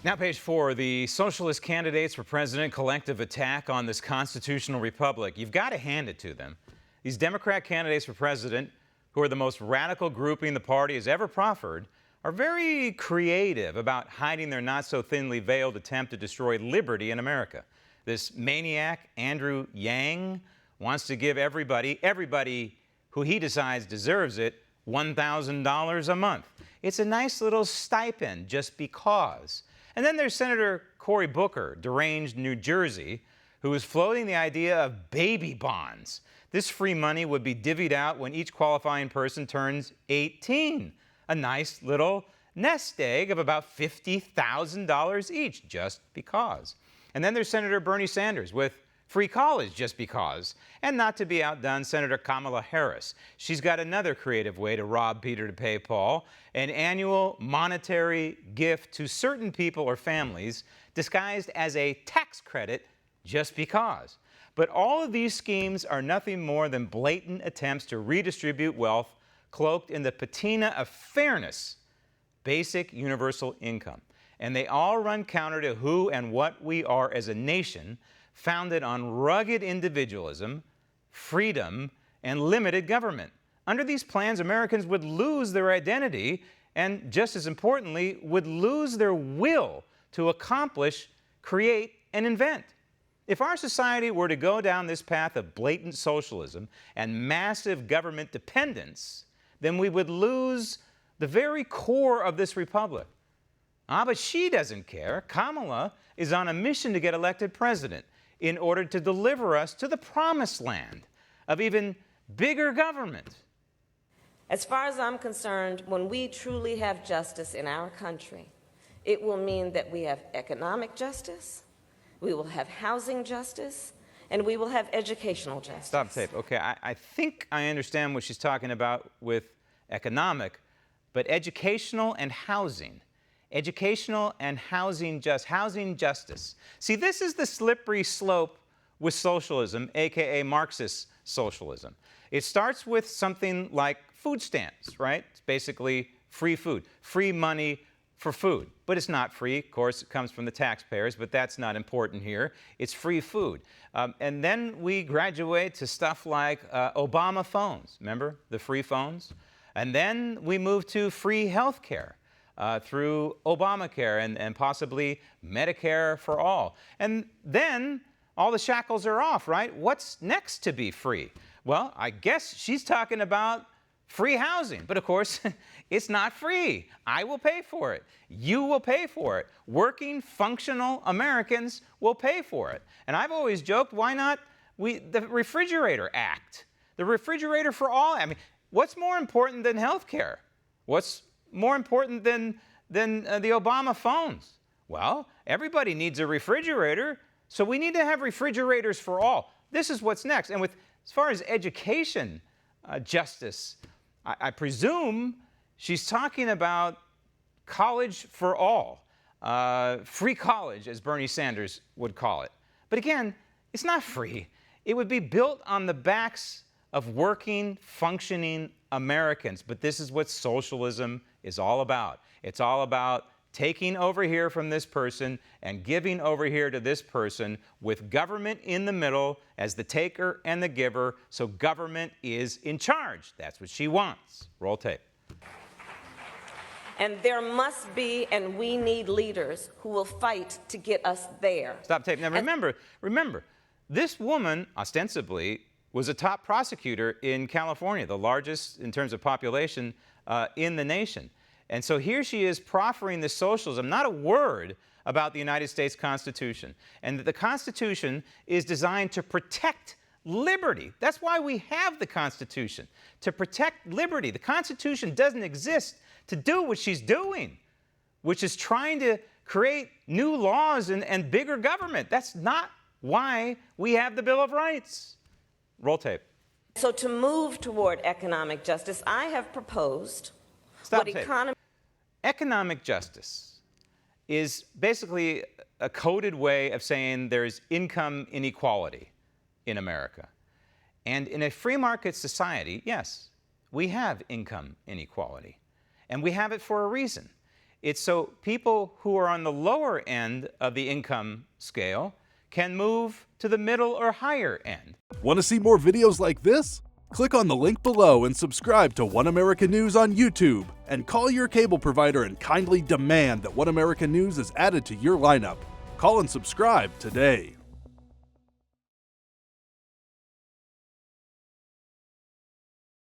Now, page 4, the socialist candidates for president collective attack on this constitutional republic. You've got to hand it to them. These Democrat candidates for president, who are the most radical grouping the party has ever proffered, are very creative about hiding their not so thinly veiled attempt to destroy liberty in America. This maniac, Andrew Yang, wants to give everybody who he decides deserves it, $1,000 a month. It's a nice little stipend just because. And then there's Senator Cory Booker, deranged New Jersey, who is floating the idea of baby bonds. This free money would be divvied out when each qualifying person turns 18. A nice little nest egg of about $50,000 each, just because. And then there's Senator Bernie Sanders with free college just because. And not to be outdone, Senator Kamala Harris. She's got another creative way to rob Peter to pay Paul, an annual monetary gift to certain people or families disguised as a tax credit just because. But all of these schemes are nothing more than blatant attempts to redistribute wealth cloaked in the patina of fairness, basic universal income. And they all run counter to who and what we are as a nation, founded on rugged individualism, freedom, and limited government. Under these plans, Americans would lose their identity and, just as importantly, would lose their will to accomplish, create, and invent. If our society were to go down this path of blatant socialism and massive government dependence, then we would lose the very core of this republic. But she doesn't care. Kamala is on a mission to get elected president in order to deliver us to the promised land of even bigger government. As far as I'm concerned, when we truly have justice in our country, it will mean that we have economic justice, we will have housing justice, and we will have educational justice. Stop tape. Okay, I think I understand what she's talking about with economic, but educational and housing. Educational and housing justice. See, this is the slippery slope with socialism, aka Marxist socialism. It starts with something like food stamps, right? It's basically free food, free money for food. But it's not free. Of course, it comes from the taxpayers, but that's not important here. It's free food. And then we graduate to stuff like Obama phones. Remember the free phones? And then we move to free health care. Through Obamacare and possibly Medicare for all. And then all the shackles are off, right? What's next to be free? Well, I guess she's talking about free housing. But of course, it's not free. I will pay for it. You will pay for it. Working, functional Americans will pay for it. And I've always joked, why not the Refrigerator Act? The Refrigerator for all. I mean, what's more important than health care? What's more important than the Obama phones? Well, everybody needs a refrigerator, so we need to have refrigerators for all. This is what's next. And as far as education justice, I presume she's talking about college for all, free college, as Bernie Sanders would call it. But again, it's not free. It would be built on the backs of working, functioning Americans. But this is what socialism is all about. It's all about taking over here from this person and giving over here to this person, with government in the middle as the taker and the giver, so government is in charge. That's what she wants. Roll tape. And there must be, and we need leaders who will fight to get us there. Stop tape. Now remember, this woman ostensibly was a top prosecutor in California, the largest in terms of population in the nation. And so here she is proffering this socialism, not a word about the United States Constitution. And that the Constitution is designed to protect liberty. That's why we have the Constitution, to protect liberty. The Constitution doesn't exist to do what she's doing, which is trying to create new laws and bigger government. That's not why we have the Bill of Rights. Roll tape. So to move toward economic justice, I have proposed Stop tape. Economic justice is basically a coded way of saying there's income inequality in America. And in a free market society, yes, we have income inequality. And we have it for a reason. It's so people who are on the lower end of the income scale can move to the middle or higher end. Want to see more videos like this? Click on the link below and subscribe to One America News on YouTube, and call your cable provider and kindly demand that One America News is added to your lineup. Call and subscribe today.